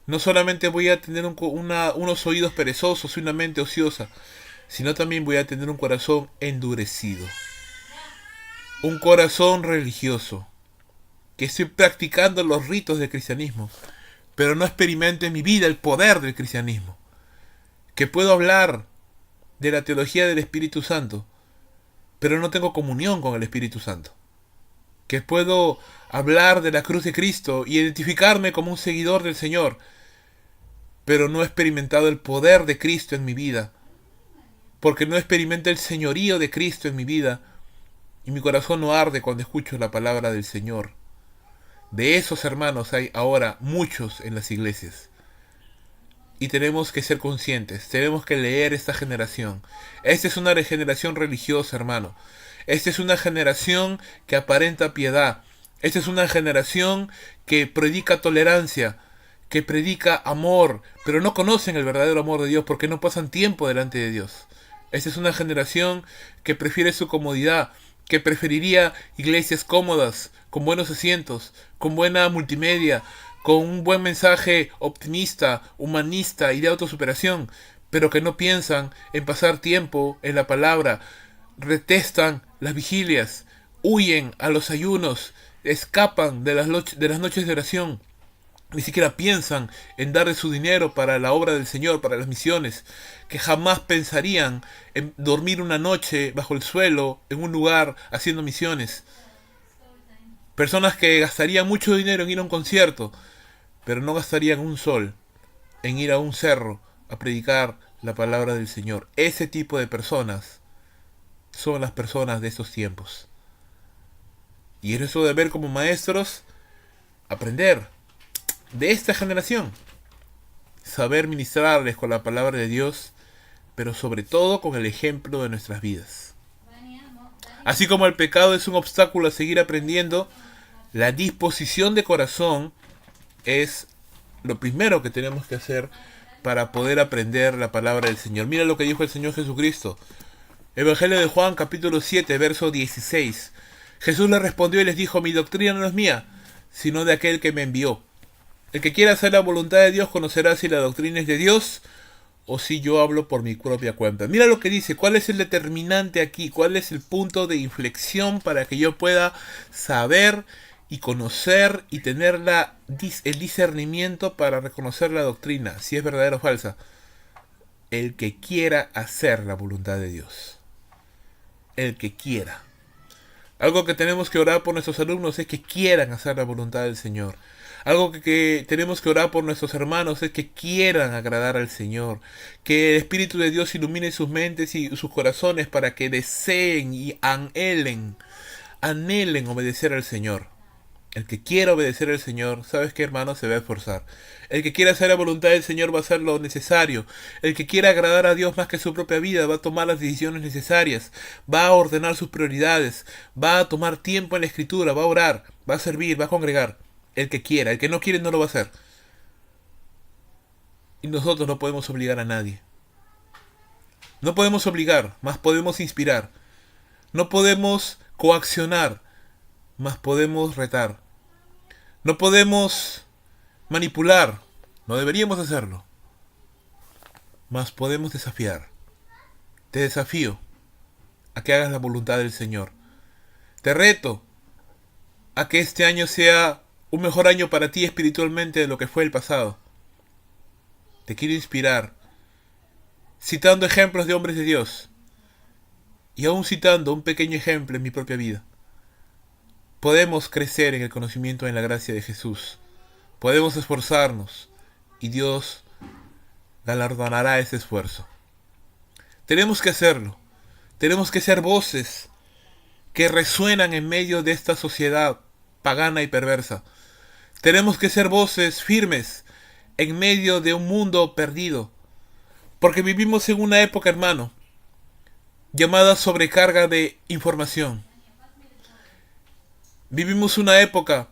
no solamente voy a tener unos oídos perezosos y una mente ociosa, sino también voy a tener un corazón endurecido, un corazón religioso, que estoy practicando los ritos del cristianismo, pero no experimento en mi vida el poder del cristianismo, que puedo hablar de la teología del Espíritu Santo, pero no tengo comunión con el Espíritu Santo, que puedo hablar de la cruz de Cristo y identificarme como un seguidor del Señor, pero no he experimentado el poder de Cristo en mi vida, porque no experimento el señorío de Cristo en mi vida, y mi corazón no arde cuando escucho la palabra del Señor. De esos hermanos hay ahora muchos en las iglesias. Y tenemos que ser conscientes, tenemos que leer esta generación. Esta es una generación religiosa, hermano. Esta es una generación que aparenta piedad. Esta es una generación que predica tolerancia, que predica amor, pero no conocen el verdadero amor de Dios porque no pasan tiempo delante de Dios. Esta es una generación que prefiere su comodidad, que preferiría iglesias cómodas, con buenos asientos, con buena multimedia, con un buen mensaje optimista, humanista y de autosuperación, pero que no piensan en pasar tiempo en la palabra, detestan las vigilias, huyen a los ayunos, escapan de las noches de oración, ni siquiera piensan en dar de su dinero para la obra del Señor, para las misiones, que jamás pensarían en dormir una noche bajo el suelo, en un lugar, haciendo misiones. Personas que gastarían mucho dinero en ir a un concierto, pero no gastarían un sol en ir a un cerro a predicar la palabra del Señor. Ese tipo de personas son las personas de estos tiempos. Y es eso de ver como maestros, aprender de esta generación, saber ministrarles con la palabra de Dios, pero sobre todo con el ejemplo de nuestras vidas. Así como el pecado es un obstáculo a seguir aprendiendo, la disposición de corazón es lo primero que tenemos que hacer para poder aprender la palabra del Señor. Mira lo que dijo el Señor Jesucristo. Evangelio de Juan, capítulo 7, verso 16. Jesús les respondió y les dijo: mi doctrina no es mía, sino de aquel que me envió. El que quiera hacer la voluntad de Dios conocerá si la doctrina es de Dios o si yo hablo por mi propia cuenta. Mira lo que dice, cuál es el determinante aquí, cuál es el punto de inflexión para que yo pueda saber y conocer y tener el discernimiento para reconocer la doctrina, si es verdadera o falsa. El que quiera hacer la voluntad de Dios. El que quiera. Algo que tenemos que orar por nuestros alumnos es que quieran hacer la voluntad del Señor. Algo que tenemos que orar por nuestros hermanos es que quieran agradar al Señor. Que el Espíritu de Dios ilumine sus mentes y sus corazones para que deseen y anhelen obedecer al Señor. El que quiera obedecer al Señor, ¿sabes qué, hermano? Se va a esforzar. El que quiera hacer la voluntad del Señor va a hacer lo necesario. El que quiera agradar a Dios más que su propia vida va a tomar las decisiones necesarias. Va a ordenar sus prioridades. Va a tomar tiempo en la Escritura. Va a orar. Va a servir. Va a congregar. El que quiera. El que no quiere no lo va a hacer. Y nosotros no podemos obligar a nadie. No podemos obligar, más podemos inspirar. No podemos coaccionar, más podemos retar. No podemos manipular, no deberíamos hacerlo, mas podemos desafiar. Te desafío a que hagas la voluntad del Señor. Te reto a que este año sea un mejor año para ti espiritualmente de lo que fue el pasado. Te quiero inspirar, citando ejemplos de hombres de Dios, y aún citando un pequeño ejemplo en mi propia vida. Podemos crecer en el conocimiento y en la gracia de Jesús. Podemos esforzarnos y Dios galardonará ese esfuerzo. Tenemos que hacerlo. Tenemos que ser voces que resuenan en medio de esta sociedad pagana y perversa. Tenemos que ser voces firmes en medio de un mundo perdido. Porque vivimos en una época, hermano, llamada sobrecarga de información. Vivimos una época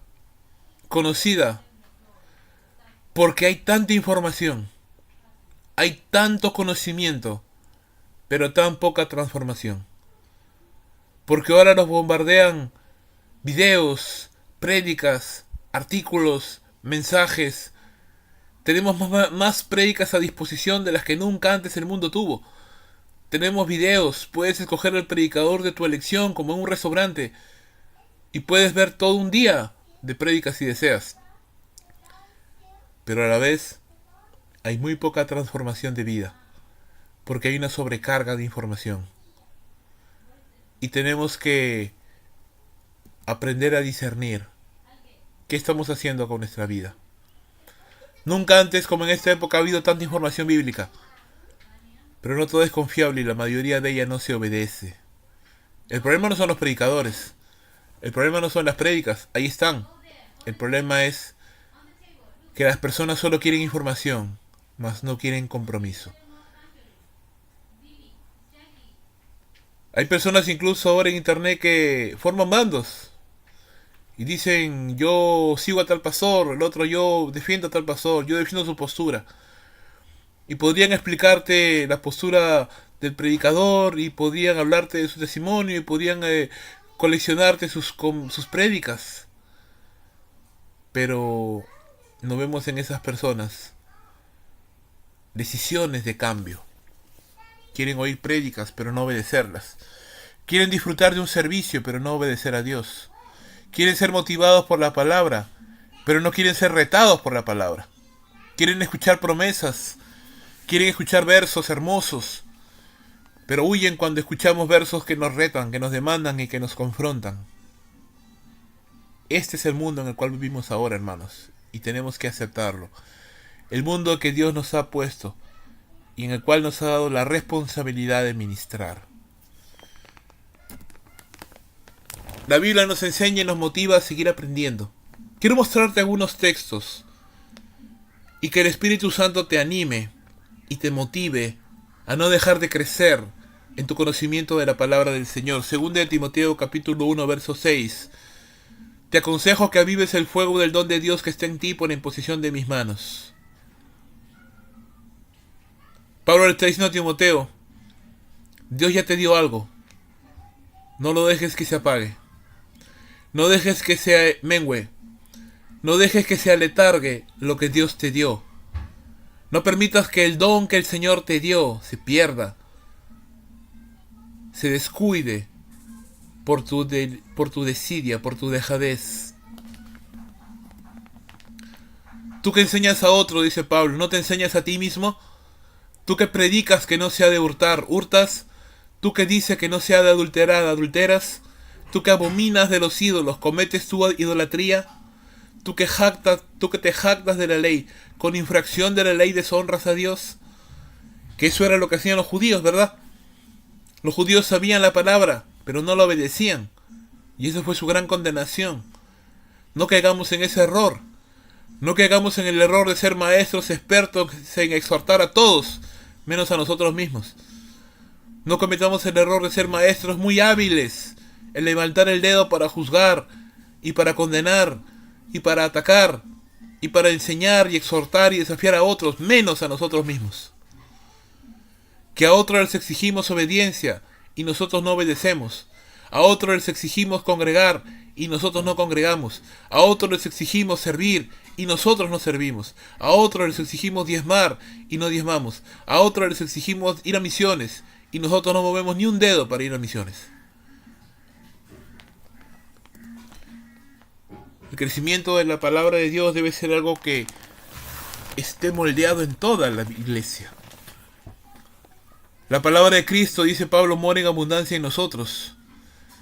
conocida porque hay tanta información, hay tanto conocimiento, pero tan poca transformación. Porque ahora nos bombardean videos, prédicas, artículos, mensajes. Tenemos más prédicas a disposición de las que nunca antes el mundo tuvo. Tenemos videos, puedes escoger el predicador de tu elección como en un restaurante y puedes ver todo un día de prédicas si deseas. Pero a la vez hay muy poca transformación de vida, porque hay una sobrecarga de información. Y tenemos que aprender a discernir qué estamos haciendo con nuestra vida. Nunca antes, como en esta época, ha habido tanta información bíblica. Pero no todo es confiable y la mayoría de ella no se obedece. El problema no son los predicadores. El problema no son las prédicas. Ahí están. El problema es que las personas solo quieren información, mas no quieren compromiso. Hay personas incluso ahora en internet que forman bandos y dicen: yo sigo a tal pastor, el otro yo defiendo a tal pastor, yo defiendo su postura. Y podrían explicarte la postura del predicador y podrían hablarte de su testimonio y podrían coleccionarte sus prédicas. Pero no vemos en esas personas decisiones de cambio. Quieren oír prédicas, pero no obedecerlas. Quieren disfrutar de un servicio, pero no obedecer a Dios. Quieren ser motivados por la palabra, pero no quieren ser retados por la palabra. Quieren escuchar promesas, quieren escuchar versos hermosos, pero huyen cuando escuchamos versos que nos retan, que nos demandan y que nos confrontan. Este es el mundo en el cual vivimos ahora, hermanos, y tenemos que aceptarlo. El mundo que Dios nos ha puesto y en el cual nos ha dado la responsabilidad de ministrar. La Biblia nos enseña y nos motiva a seguir aprendiendo. Quiero mostrarte algunos textos y que el Espíritu Santo te anime y te motive a no dejar de crecer en tu conocimiento de la palabra del Señor. Según de Timoteo capítulo 1 verso 6. Te aconsejo que avives el fuego del don de Dios que está en ti por la imposición de mis manos. Pablo le está diciendo a Timoteo, Dios ya te dio algo. No lo dejes que se apague. No dejes que se mengüe. No dejes que se aletargue lo que Dios te dio. No permitas que el don que el Señor te dio se pierda, se descuide por tu desidia, por tu dejadez. Tú que enseñas a otro, dice Pablo, ¿no te enseñas a ti mismo? Tú que predicas que no se ha de hurtar, hurtas. Tú que dices que no se ha de adulterar, adulteras. Tú que abominas de los ídolos, cometes tu idolatría. Tú que te jactas de la ley, con infracción de la ley deshonras a Dios. Que eso era lo que hacían los judíos, ¿verdad? Los judíos sabían la palabra, pero no la obedecían. Y esa fue su gran condenación. No caigamos en ese error. No caigamos en el error de ser maestros expertos en exhortar a todos, menos a nosotros mismos. No cometamos el error de ser maestros muy hábiles en levantar el dedo para juzgar y para condenar y para atacar y para enseñar y exhortar y desafiar a otros, menos a nosotros mismos. Que a otros les exigimos obediencia y nosotros no obedecemos. A otros les exigimos congregar y nosotros no congregamos. A otros les exigimos servir y nosotros no servimos. A otros les exigimos diezmar y no diezmamos. A otros les exigimos ir a misiones y nosotros no movemos ni un dedo para ir a misiones. El crecimiento de la palabra de Dios debe ser algo que esté moldeado en toda la iglesia. La palabra de Cristo, dice Pablo, mora en abundancia en nosotros,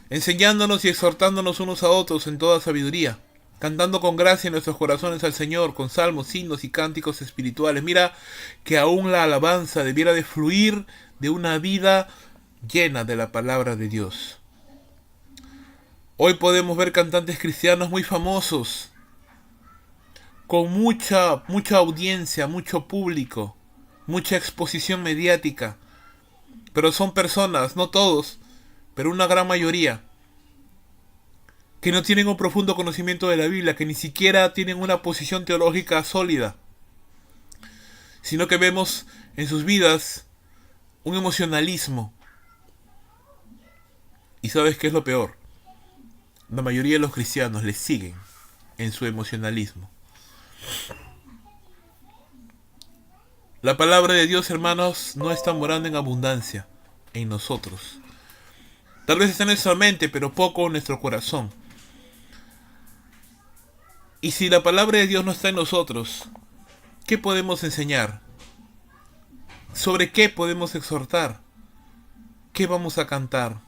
enseñándonos y exhortándonos unos a otros en toda sabiduría, cantando con gracia en nuestros corazones al Señor, con salmos, himnos y cánticos espirituales. Mira que aún la alabanza debiera de fluir de una vida llena de la palabra de Dios. Hoy podemos ver cantantes cristianos muy famosos, con mucha audiencia, mucho público, mucha exposición mediática, pero son personas, no todos, pero una gran mayoría, que no tienen un profundo conocimiento de la Biblia, que ni siquiera tienen una posición teológica sólida, sino que vemos en sus vidas un emocionalismo. ¿Y sabes qué es lo peor? La mayoría de los cristianos les siguen en su emocionalismo. La palabra de Dios, hermanos, no está morando en abundancia en nosotros. Tal vez está en nuestra mente, pero poco en nuestro corazón. Y si la palabra de Dios no está en nosotros, ¿qué podemos enseñar? ¿Sobre qué podemos exhortar? ¿Qué vamos a cantar?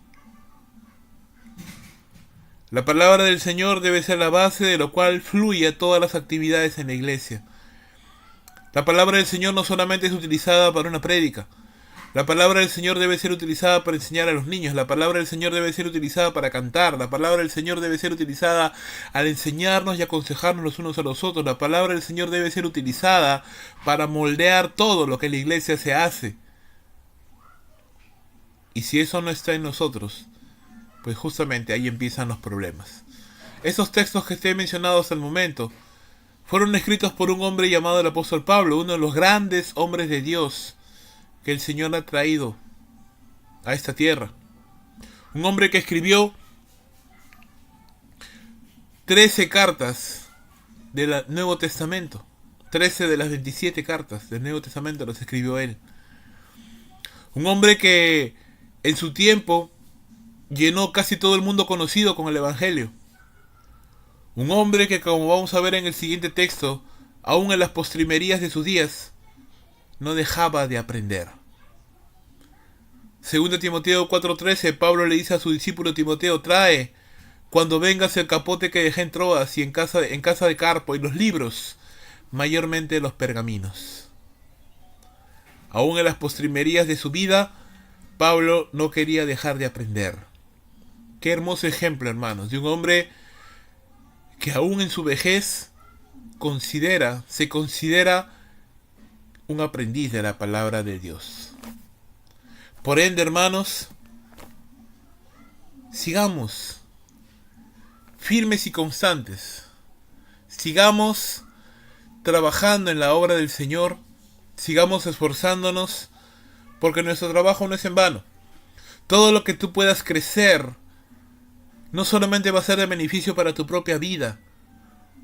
La palabra del Señor debe ser la base de lo cual fluye todas las actividades en la iglesia. La palabra del Señor no solamente es utilizada para una prédica. La palabra del Señor debe ser utilizada para enseñar a los niños. La palabra del Señor debe ser utilizada para cantar. La palabra del Señor debe ser utilizada al enseñarnos y aconsejarnos los unos a los otros. La palabra del Señor debe ser utilizada para moldear todo lo que en la iglesia se hace. Y si eso no está en nosotros, pues justamente ahí empiezan los problemas. Esos textos que te he mencionado hasta el momento fueron escritos por un hombre llamado el apóstol Pablo, uno de los grandes hombres de Dios que el Señor ha traído a esta tierra. Un hombre que escribió 13 cartas del Nuevo Testamento. 13 de las 27 cartas del Nuevo Testamento las escribió él. Un hombre que en su tiempo llenó casi todo el mundo conocido con el Evangelio. Un hombre que, como vamos a ver en el siguiente texto, aún en las postrimerías de sus días, no dejaba de aprender. Según Timoteo 4:13, Pablo le dice a su discípulo Timoteo: trae, cuando vengas, el capote que dejé en Troas y en casa de Carpo, y los libros, mayormente los pergaminos. Aún en las postrimerías de su vida, Pablo no quería dejar de aprender. Qué hermoso ejemplo, hermanos, de un hombre que aún en su vejez se considera un aprendiz de la palabra de Dios. Por ende, hermanos, sigamos firmes y constantes. Sigamos trabajando en la obra del Señor. Sigamos esforzándonos, porque nuestro trabajo no es en vano. Todo lo que tú puedas crecer no solamente va a ser de beneficio para tu propia vida,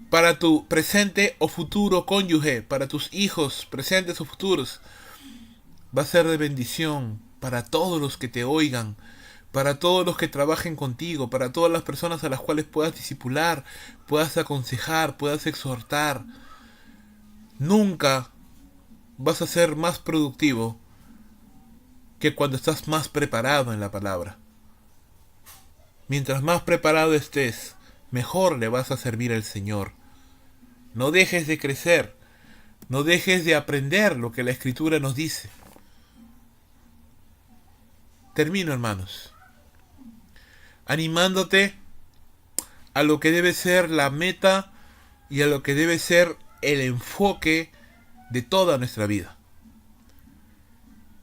para tu presente o futuro cónyuge, para tus hijos presentes o futuros. Va a ser de bendición para todos los que te oigan, para todos los que trabajen contigo, para todas las personas a las cuales puedas discipular, puedas aconsejar, puedas exhortar. Nunca vas a ser más productivo que cuando estás más preparado en la palabra. Mientras más preparado estés, mejor le vas a servir al Señor. No dejes de crecer, no dejes de aprender lo que la Escritura nos dice. Termino, hermanos, animándote a lo que debe ser la meta y a lo que debe ser el enfoque de toda nuestra vida.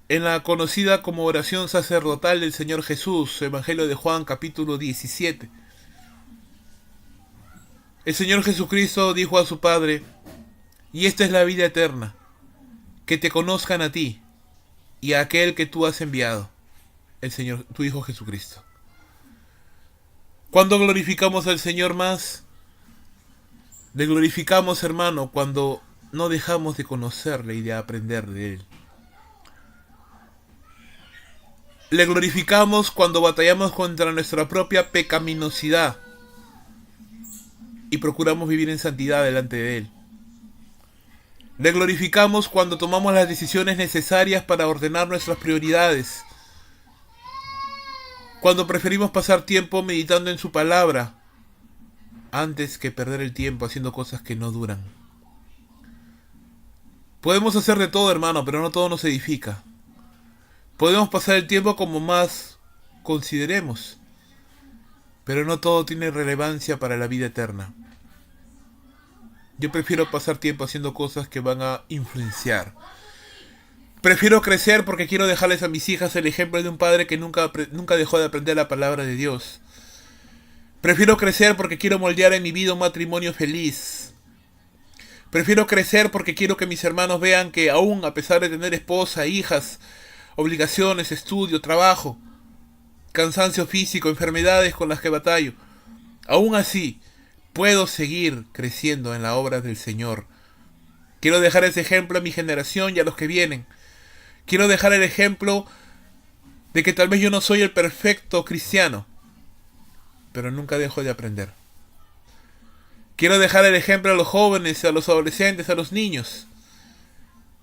En la conocida como oración sacerdotal del Señor Jesús, Evangelio de Juan, capítulo 17, el Señor Jesucristo dijo a su Padre: y esta es la vida eterna, que te conozcan a ti y a aquel que tú has enviado, el Señor, tu Hijo Jesucristo. ¿Cuándo glorificamos al Señor más? Le glorificamos, hermano, cuando no dejamos de conocerle y de aprender de Él. Le glorificamos cuando batallamos contra nuestra propia pecaminosidad y procuramos vivir en santidad delante de Él. Le glorificamos cuando tomamos las decisiones necesarias para ordenar nuestras prioridades, cuando preferimos pasar tiempo meditando en su palabra antes que perder el tiempo haciendo cosas que no duran. Podemos hacer de todo, hermano, pero no todo nos edifica. Podemos pasar el tiempo como más consideremos, pero no todo tiene relevancia para la vida eterna. Yo prefiero pasar tiempo haciendo cosas que van a influenciar. Prefiero crecer porque quiero dejarles a mis hijas el ejemplo de un padre que nunca dejó de aprender la palabra de Dios. Prefiero crecer porque quiero moldear en mi vida un matrimonio feliz. Prefiero crecer porque quiero que mis hermanos vean que aún a pesar de tener esposa, hijas, obligaciones, estudio, trabajo, cansancio físico, enfermedades con las que batallo, aún así puedo seguir creciendo en la obra del Señor. Quiero dejar ese ejemplo a mi generación y a los que vienen. Quiero dejar el ejemplo de que tal vez yo no soy el perfecto cristiano, pero nunca dejo de aprender. Quiero dejar el ejemplo a los jóvenes, a los adolescentes, a los niños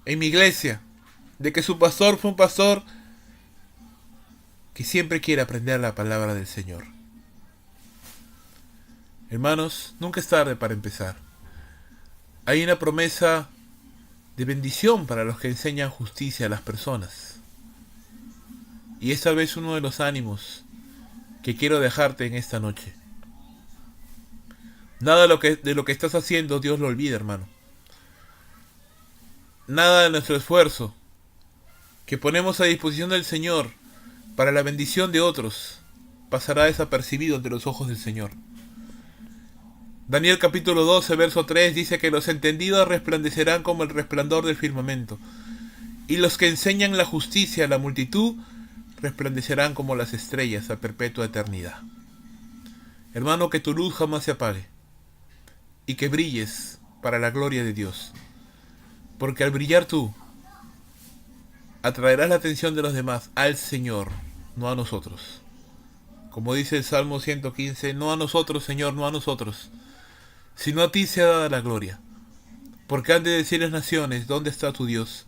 en mi iglesia, de que su pastor fue un pastor que siempre quiere aprender la palabra del Señor. Hermanos, nunca es tarde para empezar. Hay una promesa de bendición para los que enseñan justicia a las personas. Y es tal vez uno de los ánimos que quiero dejarte en esta noche. Nada de lo que estás haciendo Dios lo olvida, hermano. Nada de nuestro esfuerzo que ponemos a disposición del Señor para la bendición de otros pasará desapercibido ante los ojos del Señor. Daniel capítulo 12, verso 3 dice que los entendidos resplandecerán como el resplandor del firmamento, y los que enseñan la justicia a la multitud resplandecerán como las estrellas a perpetua eternidad. Hermano, que tu luz jamás se apague, y que brilles para la gloria de Dios, porque al brillar tú, atraerás la atención de los demás al Señor, no a nosotros. Como dice el Salmo 115, no a nosotros, Señor, no a nosotros, sino a ti sea dada la gloria. Porque han de decir las naciones, ¿dónde está tu Dios?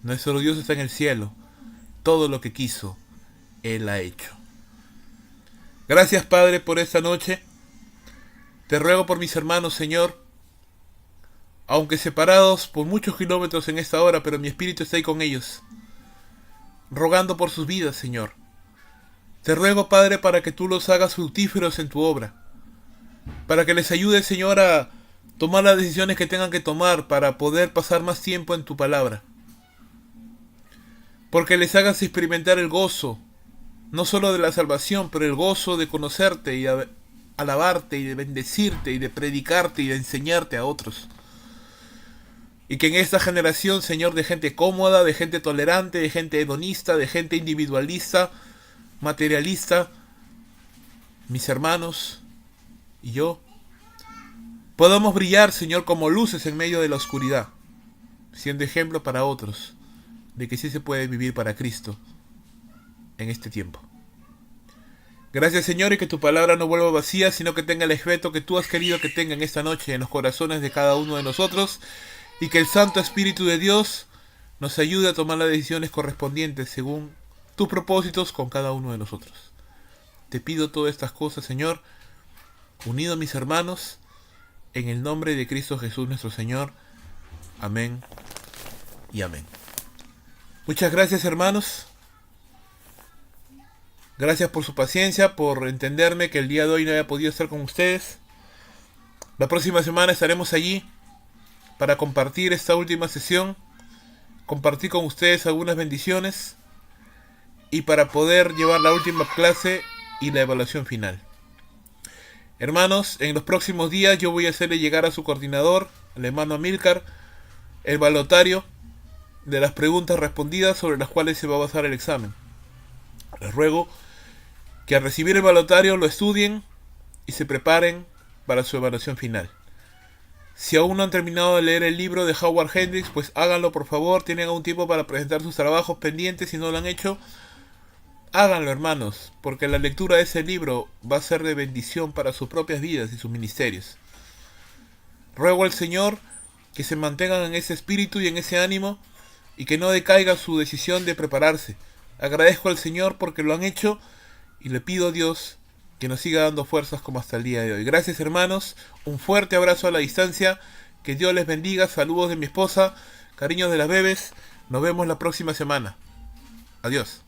Nuestro Dios está en el cielo. Todo lo que quiso, Él ha hecho. Gracias, Padre, por esta noche. Te ruego por mis hermanos, Señor, aunque separados por muchos kilómetros en esta hora, pero mi espíritu está ahí con ellos, rogando por sus vidas, Señor. Te ruego, Padre, para que tú los hagas fructíferos en tu obra, para que les ayudes, Señor, a tomar las decisiones que tengan que tomar para poder pasar más tiempo en tu palabra. Porque les hagas experimentar el gozo, no solo de la salvación, pero el gozo de conocerte y de alabarte y de bendecirte y de predicarte y de enseñarte a otros. Y que en esta generación, Señor, de gente cómoda, de gente tolerante, de gente hedonista, de gente individualista, materialista, mis hermanos y yo, podamos brillar, Señor, como luces en medio de la oscuridad, siendo ejemplo para otros de que sí se puede vivir para Cristo en este tiempo. Gracias, Señor, y que tu palabra no vuelva vacía, sino que tenga el efecto que tú has querido que tenga en esta noche en los corazones de cada uno de nosotros, y que el Santo Espíritu de Dios nos ayude a tomar las decisiones correspondientes según tus propósitos con cada uno de nosotros. Te pido todas estas cosas, Señor, unido a mis hermanos, en el nombre de Cristo Jesús nuestro Señor. Amén y amén. Muchas gracias, hermanos. Gracias por su paciencia, por entenderme que el día de hoy no haya podido estar con ustedes. La próxima semana estaremos allí para compartir esta última sesión, compartir con ustedes algunas bendiciones y para poder llevar la última clase y la evaluación final. Hermanos, en los próximos días yo voy a hacerle llegar a su coordinador, al hermano Amílcar, el balotario de las preguntas respondidas sobre las cuales se va a basar el examen. Les ruego que al recibir el balotario lo estudien y se preparen para su evaluación final. Si aún no han terminado de leer el libro de Howard Hendricks, pues háganlo por favor. Tienen aún tiempo para presentar sus trabajos pendientes. Si no lo han hecho, háganlo, hermanos, porque la lectura de ese libro va a ser de bendición para sus propias vidas y sus ministerios. Ruego al Señor que se mantengan en ese espíritu y en ese ánimo y que no decaiga su decisión de prepararse. Agradezco al Señor porque lo han hecho y le pido a Dios que nos siga dando fuerzas como hasta el día de hoy. Gracias, hermanos, un fuerte abrazo a la distancia, que Dios les bendiga, saludos de mi esposa, cariños de las bebés, nos vemos la próxima semana. Adiós.